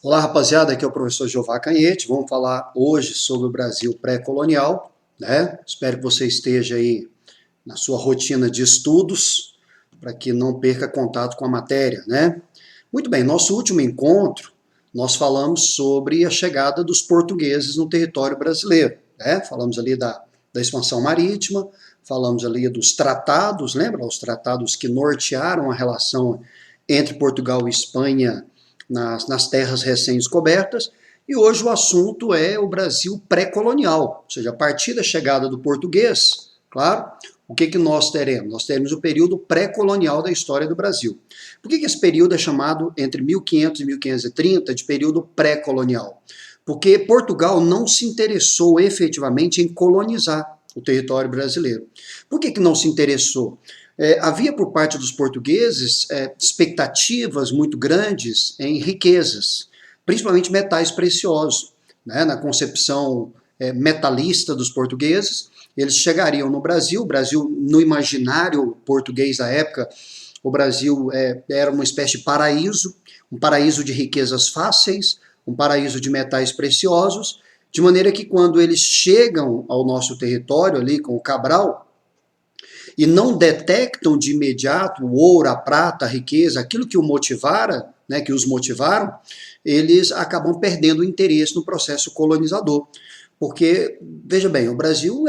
Olá, rapaziada, aqui é o professor Jeová Canhete. Vamos falar hoje sobre o Brasil pré-colonial, né? Espero que você esteja aí na sua rotina de estudos, para que não perca contato com a matéria, né? Muito bem, nosso último encontro, nós falamos sobre a chegada dos portugueses no território brasileiro, né? Falamos ali da expansão marítima, falamos ali dos tratados, lembra? Os tratados que nortearam a relação entre Portugal e Espanha nas terras recém-descobertas, e hoje o assunto é o Brasil pré-colonial, ou seja, a partir da chegada do português, claro, o que nós teremos? Nós teremos o período pré-colonial da história do Brasil. Por que esse período é chamado entre 1500 e 1530 de período pré-colonial? Porque Portugal não se interessou efetivamente em colonizar o território brasileiro. Por que não se interessou? Havia por parte dos portugueses expectativas muito grandes em riquezas, principalmente metais preciosos. Né? Na concepção metalista dos portugueses, eles chegariam no Brasil. O Brasil, no imaginário português da época, o Brasil era uma espécie de paraíso, um paraíso de riquezas fáceis, um paraíso de metais preciosos, de maneira que quando eles chegam ao nosso território ali com o Cabral, e não detectam de imediato o ouro, a prata, a riqueza, aquilo que o motivara, né, que os motivaram, eles acabam perdendo o interesse no processo colonizador. Porque, veja bem, o Brasil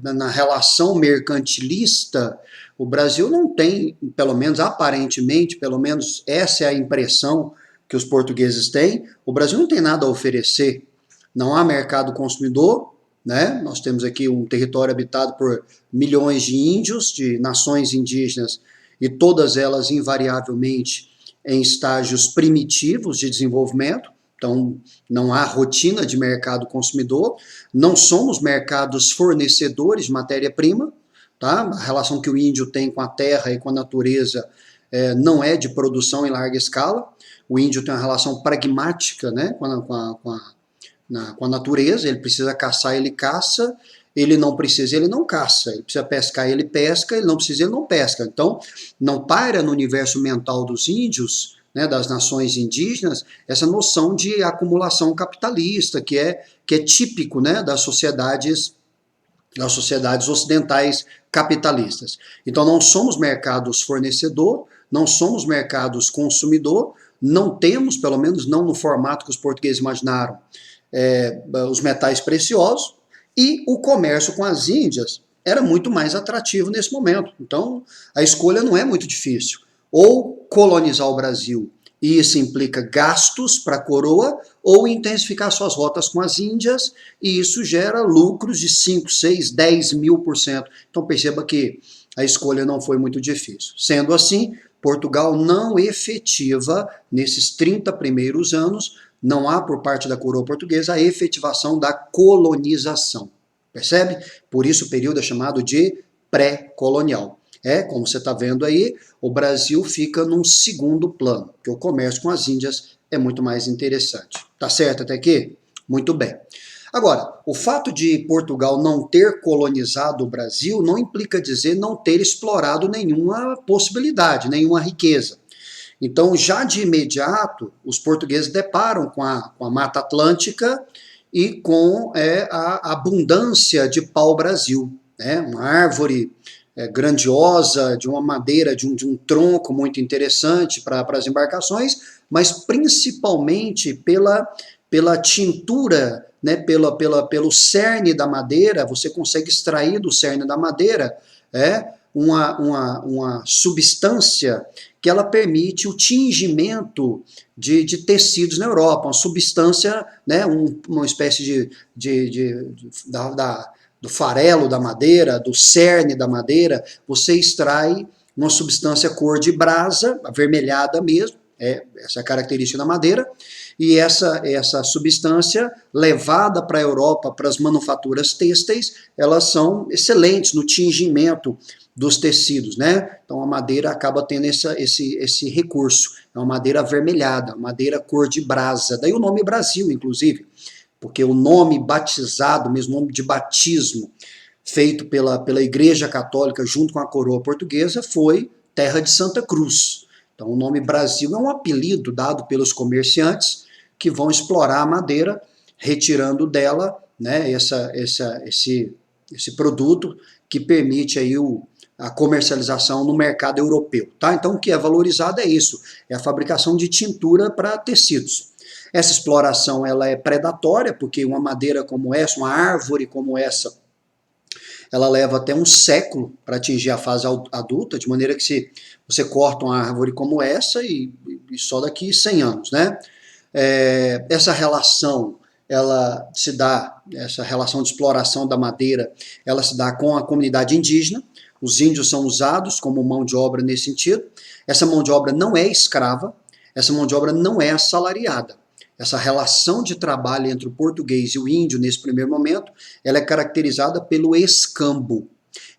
na relação mercantilista, o Brasil não tem, pelo menos aparentemente, pelo menos essa é a impressão que os portugueses têm, o Brasil não tem nada a oferecer. Não há mercado consumidor, né? Nós temos aqui um território habitado por milhões de índios, de nações indígenas, e todas elas invariavelmente em estágios primitivos de desenvolvimento. Então, não há rotina de mercado consumidor, não somos mercados fornecedores de matéria-prima, tá? A relação que o índio tem com a terra e com a natureza não é de produção em larga escala. O índio tem uma relação pragmática, né, com a natureza. Ele precisa caçar, ele caça, ele não precisa, ele não caça, ele precisa pescar, ele pesca, ele não precisa, ele não pesca. Então, não paira no universo mental dos índios, né, das nações indígenas, essa noção de acumulação capitalista, que é típico, né, das sociedades ocidentais capitalistas. Então, não somos mercados fornecedor, não somos mercados consumidor, não temos, pelo menos não no formato que os portugueses imaginaram, os metais preciosos, e o comércio com as Índias era muito mais atrativo nesse momento. Então, a escolha não é muito difícil. Ou colonizar o Brasil, e isso implica gastos para a coroa, ou intensificar suas rotas com as Índias, e isso gera lucros de 5, 6, 10 mil%. Então, perceba que a escolha não foi muito difícil. Sendo assim, Portugal não efetiva, nesses 30 primeiros anos, não há por parte da coroa portuguesa a efetivação da colonização. Percebe? Por isso o período é chamado de pré-colonial. Como você está vendo aí, o Brasil fica num segundo plano, porque o comércio com as Índias é muito mais interessante. Tá certo até aqui? Muito bem. Agora, o fato de Portugal não ter colonizado o Brasil não implica dizer não ter explorado nenhuma possibilidade, nenhuma riqueza. Então, já de imediato, os portugueses deparam com a Mata Atlântica e com a abundância de pau-brasil, né? Uma árvore grandiosa, de uma madeira, de um tronco muito interessante para as embarcações, mas principalmente pela tintura, né? Pelo cerne da madeira. Você consegue extrair do cerne da madeira uma substância que ela permite o tingimento de tecidos na Europa, uma substância, né, uma espécie do farelo da madeira, do cerne da madeira, você extrai uma substância cor de brasa, avermelhada mesmo, essa é a característica da madeira, e essa substância levada para a Europa, para as manufaturas têxteis, elas são excelentes no tingimento dos tecidos, né? Então a madeira acaba tendo esse recurso, é uma madeira avermelhada, madeira cor de brasa, daí o nome Brasil, inclusive, porque o nome batizado, mesmo nome de batismo, feito pela Igreja Católica junto com a coroa portuguesa, foi Terra de Santa Cruz. Então o nome Brasil é um apelido dado pelos comerciantes que vão explorar a madeira, retirando dela, né, esse produto que permite aí a comercialização no mercado europeu. Tá? Então, o que é valorizado é isso, é a fabricação de tintura para tecidos. Essa exploração ela é predatória, porque uma madeira como essa, uma árvore como essa, ela leva até um século para atingir a fase adulta, de maneira que se você corta uma árvore como essa e só daqui 100 anos, né? Essa relação, ela se dá, essa relação de exploração da madeira, ela se dá com a comunidade indígena. Os índios são usados como mão de obra nesse sentido. Essa mão de obra não é escrava, essa mão de obra não é assalariada. Essa relação de trabalho entre o português e o índio, nesse primeiro momento, ela é caracterizada pelo escambo.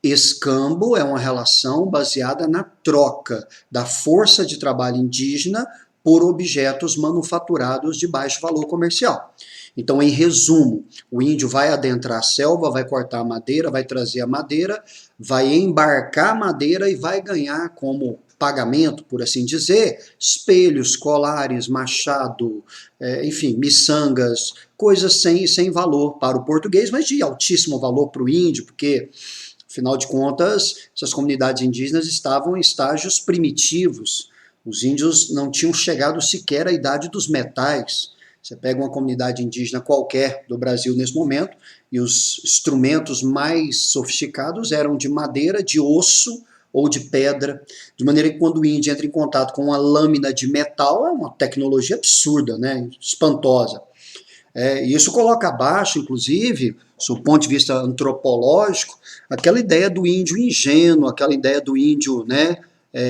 Escambo é uma relação baseada na troca da força de trabalho indígena por objetos manufaturados de baixo valor comercial. Então, em resumo, o índio vai adentrar a selva, vai cortar a madeira, vai trazer a madeira, vai embarcar a madeira e vai ganhar como pagamento, por assim dizer, espelhos, colares, machado, enfim, miçangas, coisas sem valor para o português, mas de altíssimo valor para o índio, porque, afinal de contas, essas comunidades indígenas estavam em estágios primitivos. Os índios não tinham chegado sequer à idade dos metais. Você pega uma comunidade indígena qualquer do Brasil nesse momento, e os instrumentos mais sofisticados eram de madeira, de osso, ou de pedra, de maneira que quando o índio entra em contato com uma lâmina de metal, é uma tecnologia absurda, né? Espantosa. E isso coloca abaixo, inclusive, do ponto de vista antropológico, aquela ideia do índio ingênuo, aquela ideia do índio, né,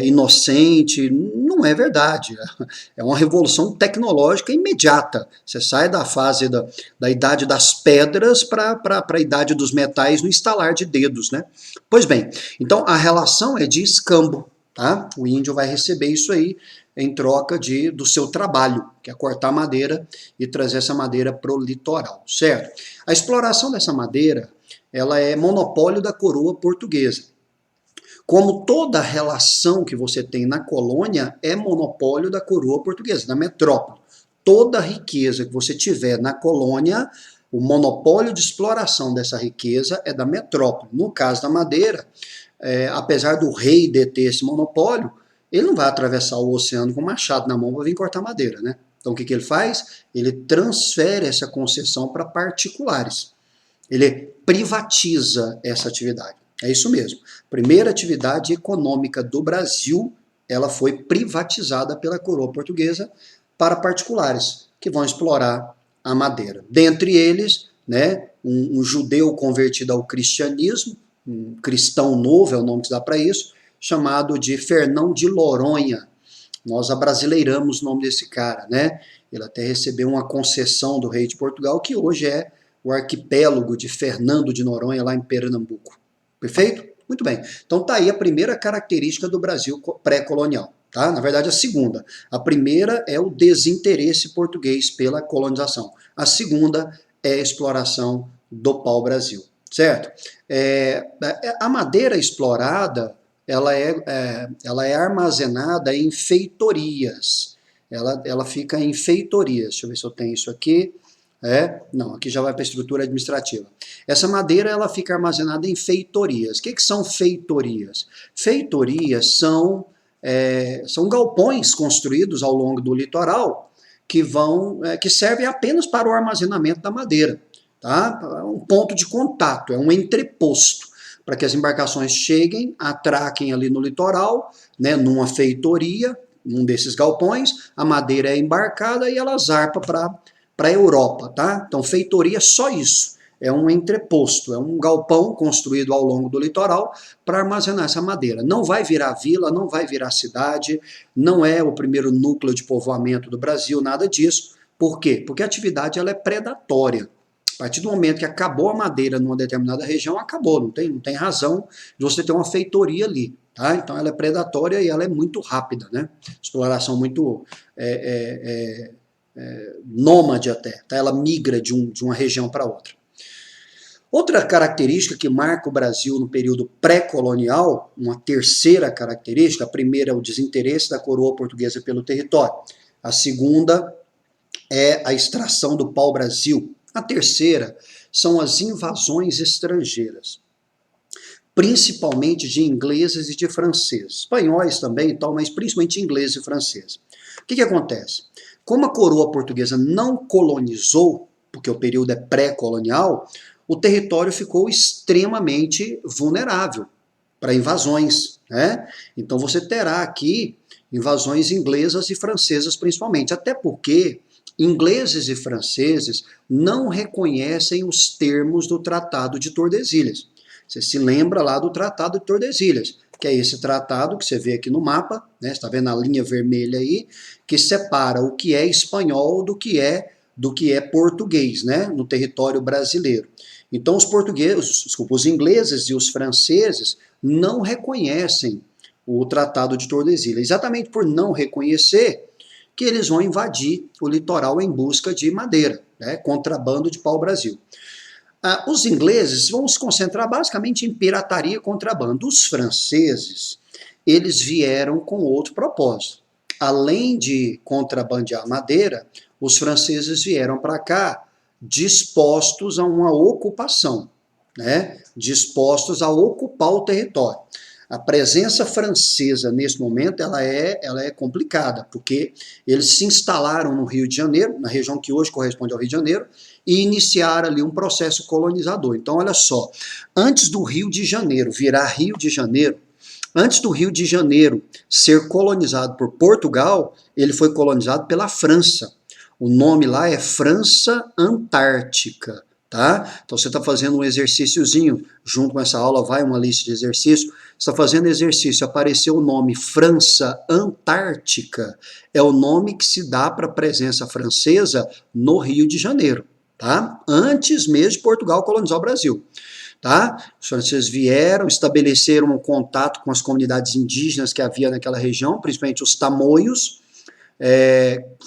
inocente. Não é verdade. É uma revolução tecnológica imediata. Você sai da fase da idade das pedras para a idade dos metais no estalar de dedos, né? Pois bem, então a relação é de escambo, tá? O índio vai receber isso aí em troca do seu trabalho, que é cortar madeira e trazer essa madeira para o litoral, certo? A exploração dessa madeira, ela é monopólio da coroa portuguesa. Como toda relação que você tem na colônia é monopólio da coroa portuguesa, da metrópole. Toda riqueza que você tiver na colônia, o monopólio de exploração dessa riqueza é da metrópole. No caso da madeira, apesar do rei deter esse monopólio, ele não vai atravessar o oceano com machado na mão para vir cortar madeira, né? Então o que ele faz? Ele transfere essa concessão para particulares. Ele privatiza essa atividade. É isso mesmo. Primeira atividade econômica do Brasil, ela foi privatizada pela coroa portuguesa para particulares que vão explorar a madeira. Dentre eles, né, um judeu convertido ao cristianismo, um cristão novo é o nome que se dá para isso, chamado de Fernão de Noronha. Nós abrasileiramos o nome desse cara, né? Ele até recebeu uma concessão do rei de Portugal, que hoje é o arquipélago de Fernando de Noronha, lá em Pernambuco. Perfeito? Muito bem. Então tá aí a primeira característica do Brasil pré-colonial. Tá? Na verdade, a segunda. A primeira é o desinteresse português pela colonização. A segunda é a exploração do pau-brasil. Certo? A madeira explorada, ela é armazenada em feitorias. Ela fica em feitorias. Deixa eu ver se eu tenho isso aqui. Não, aqui já vai para a estrutura administrativa. Essa madeira ela fica armazenada em feitorias. O que são feitorias? Feitorias são galpões construídos ao longo do litoral que servem apenas para o armazenamento da madeira. Tá? É um ponto de contato, é um entreposto para que as embarcações cheguem, atraquem ali no litoral, né, numa feitoria, num desses galpões, a madeira é embarcada e ela zarpa para a Europa, tá? Então, feitoria é só isso. É um entreposto, é um galpão construído ao longo do litoral para armazenar essa madeira. Não vai virar vila, não vai virar cidade, não é o primeiro núcleo de povoamento do Brasil, nada disso. Por quê? Porque a atividade ela é predatória. A partir do momento que acabou a madeira numa determinada região, acabou, não tem razão de você ter uma feitoria ali. Tá? Então, ela é predatória e ela é muito rápida, né? Exploração muito nômade até, tá? Ela migra de uma região para outra. Outra característica que marca o Brasil no período pré-colonial, uma terceira característica, a primeira é o desinteresse da coroa portuguesa pelo território, a segunda é a extração do pau-brasil. A terceira são as invasões estrangeiras, principalmente de ingleses e de franceses, espanhóis também e tal, mas principalmente ingleses e franceses. O que acontece? Como a coroa portuguesa não colonizou, porque o período é pré-colonial, o território ficou extremamente vulnerável para invasões, né? Então você terá aqui invasões inglesas e francesas principalmente, até porque ingleses e franceses não reconhecem os termos do Tratado de Tordesilhas. Você se lembra lá do Tratado de Tordesilhas, que é esse tratado que você vê aqui no mapa, né? Você está vendo a linha vermelha aí, que separa o que é espanhol do que é português, né? No território brasileiro. Então os ingleses e os franceses não reconhecem o Tratado de Tordesilhas. Exatamente por não reconhecer que eles vão invadir o litoral em busca de madeira, né? Contrabando de pau-brasil. Os ingleses vão se concentrar basicamente em pirataria e contrabando. Os franceses, eles vieram com outro propósito. Além de contrabandear madeira, os franceses vieram para cá dispostos a uma ocupação, né? Dispostos a ocupar o território. A presença francesa nesse momento ela é complicada, porque eles se instalaram no Rio de Janeiro, na região que hoje corresponde ao Rio de Janeiro, e iniciaram ali um processo colonizador. Então, olha só, antes do Rio de Janeiro virar Rio de Janeiro, antes do Rio de Janeiro ser colonizado por Portugal, ele foi colonizado pela França. O nome lá é França Antártica, tá? Então você está fazendo um exercíciozinho, junto com essa aula vai uma lista de exercícios, você está fazendo exercício, apareceu o nome França Antártica, é o nome que se dá para a presença francesa no Rio de Janeiro, tá? Antes mesmo de Portugal colonizar o Brasil. Tá? Os franceses vieram, estabeleceram um contato com as comunidades indígenas que havia naquela região, principalmente os tamoios,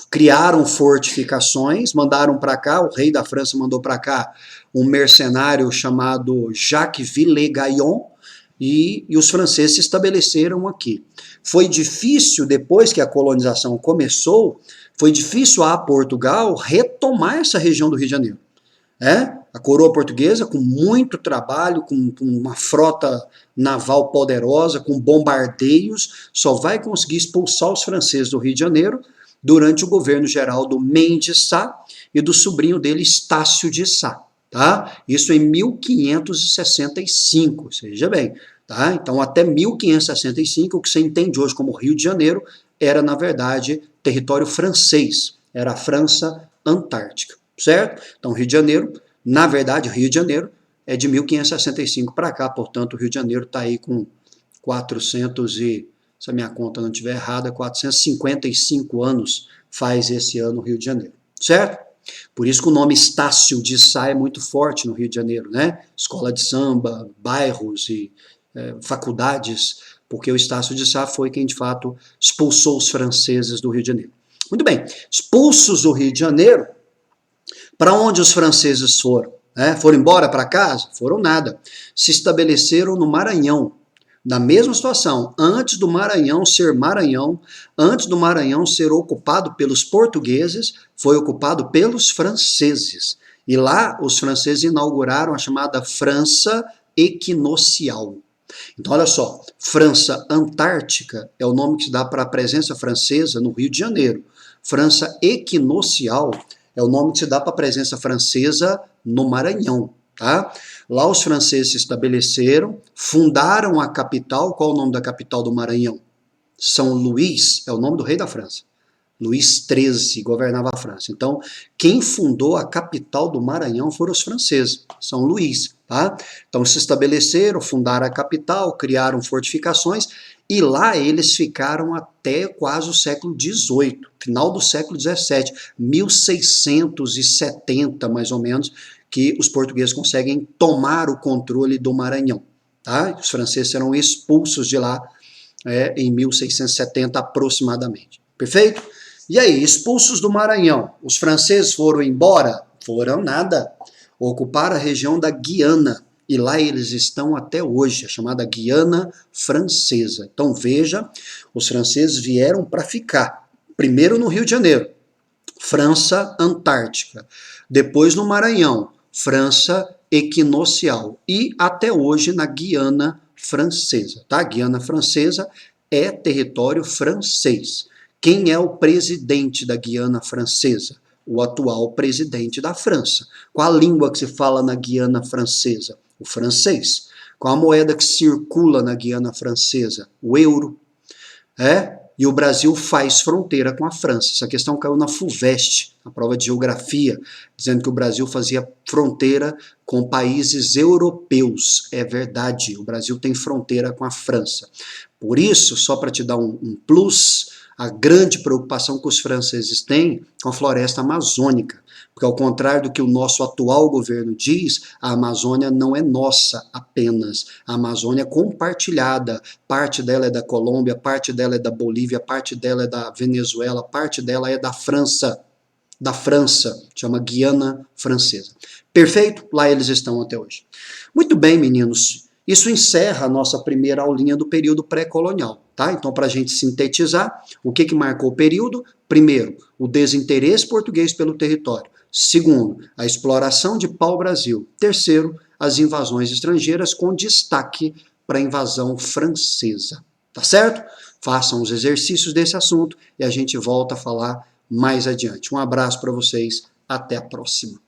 criaram fortificações, mandaram para cá, o rei da França mandou para cá um mercenário chamado Jacques Villegaillon, e os franceses se estabeleceram aqui. Foi difícil, depois que a colonização começou, foi difícil a Portugal retomar essa região do Rio de Janeiro. A coroa portuguesa, com muito trabalho, com uma frota naval poderosa, com bombardeios, só vai conseguir expulsar os franceses do Rio de Janeiro durante o governo geral do Mendes Sá e do sobrinho dele, Estácio de Sá. Tá? Isso em 1565, seja bem. Tá? Então, até 1565, o que você entende hoje como Rio de Janeiro era, na verdade, território francês. Era a França Antártica. Certo? Então, Rio de Janeiro, na verdade, o Rio de Janeiro é de 1565 para cá, portanto, o Rio de Janeiro está aí com 400 e, se a minha conta não estiver errada, 455 anos faz esse ano o Rio de Janeiro, certo? Por isso que o nome Estácio de Sá é muito forte no Rio de Janeiro, né? Escola de samba, bairros e faculdades, porque o Estácio de Sá foi quem, de fato, expulsou os franceses do Rio de Janeiro. Muito bem, expulsos do Rio de Janeiro, para onde os franceses foram? Foram embora para casa? Foram nada. Se estabeleceram no Maranhão. Na mesma situação, antes do Maranhão ser Maranhão, antes do Maranhão ser ocupado pelos portugueses, foi ocupado pelos franceses. E lá os franceses inauguraram a chamada França Equinocial. Então, olha só, França Antártica é o nome que se dá para a presença francesa no Rio de Janeiro. França Equinocial é o nome que se dá para a presença francesa no Maranhão. Tá? Lá os franceses se estabeleceram, fundaram a capital. Qual é o nome da capital do Maranhão? São Luís, é o nome do rei da França. Luís XIII governava a França. Então, quem fundou a capital do Maranhão foram os franceses, São Luís. Tá? Então, se estabeleceram, fundaram a capital, criaram fortificações, e lá eles ficaram até quase o século XVIII, final do século XVII, 1670 mais ou menos, que os portugueses conseguem tomar o controle do Maranhão. Tá? Os franceses serão expulsos de lá em 1670 aproximadamente. Perfeito? E aí, expulsos do Maranhão, os franceses foram embora? Foram nada. Ocuparam a região da Guiana. E lá eles estão até hoje, a chamada Guiana Francesa. Então veja, os franceses vieram para ficar. Primeiro no Rio de Janeiro. França Antártica. Depois no Maranhão, França Equinocial. E até hoje na Guiana Francesa, tá? Guiana Francesa é território francês. Quem é o presidente da Guiana Francesa? O atual presidente da França. Qual a língua que se fala na Guiana Francesa? O francês. Qual a moeda que circula na Guiana Francesa? O euro. E o Brasil faz fronteira com a França. Essa questão caiu na FUVEST, na prova de geografia, dizendo que o Brasil fazia fronteira com países europeus. É verdade, o Brasil tem fronteira com a França. Por isso, só para te dar um plus, a grande preocupação que os franceses têm com a floresta amazônica. Porque ao contrário do que o nosso atual governo diz, a Amazônia não é nossa apenas. A Amazônia é compartilhada. Parte dela é da Colômbia, parte dela é da Bolívia, parte dela é da Venezuela, parte dela é da França. Chama Guiana Francesa. Perfeito? Lá eles estão até hoje. Muito bem, meninos. Isso encerra a nossa primeira aulinha do período pré-colonial, tá? Então, para a gente sintetizar, o que marcou o período? Primeiro, o desinteresse português pelo território. Segundo, a exploração de pau-brasil. Terceiro, as invasões estrangeiras com destaque para a invasão francesa. Tá certo? Façam os exercícios desse assunto e a gente volta a falar mais adiante. Um abraço para vocês, até a próxima.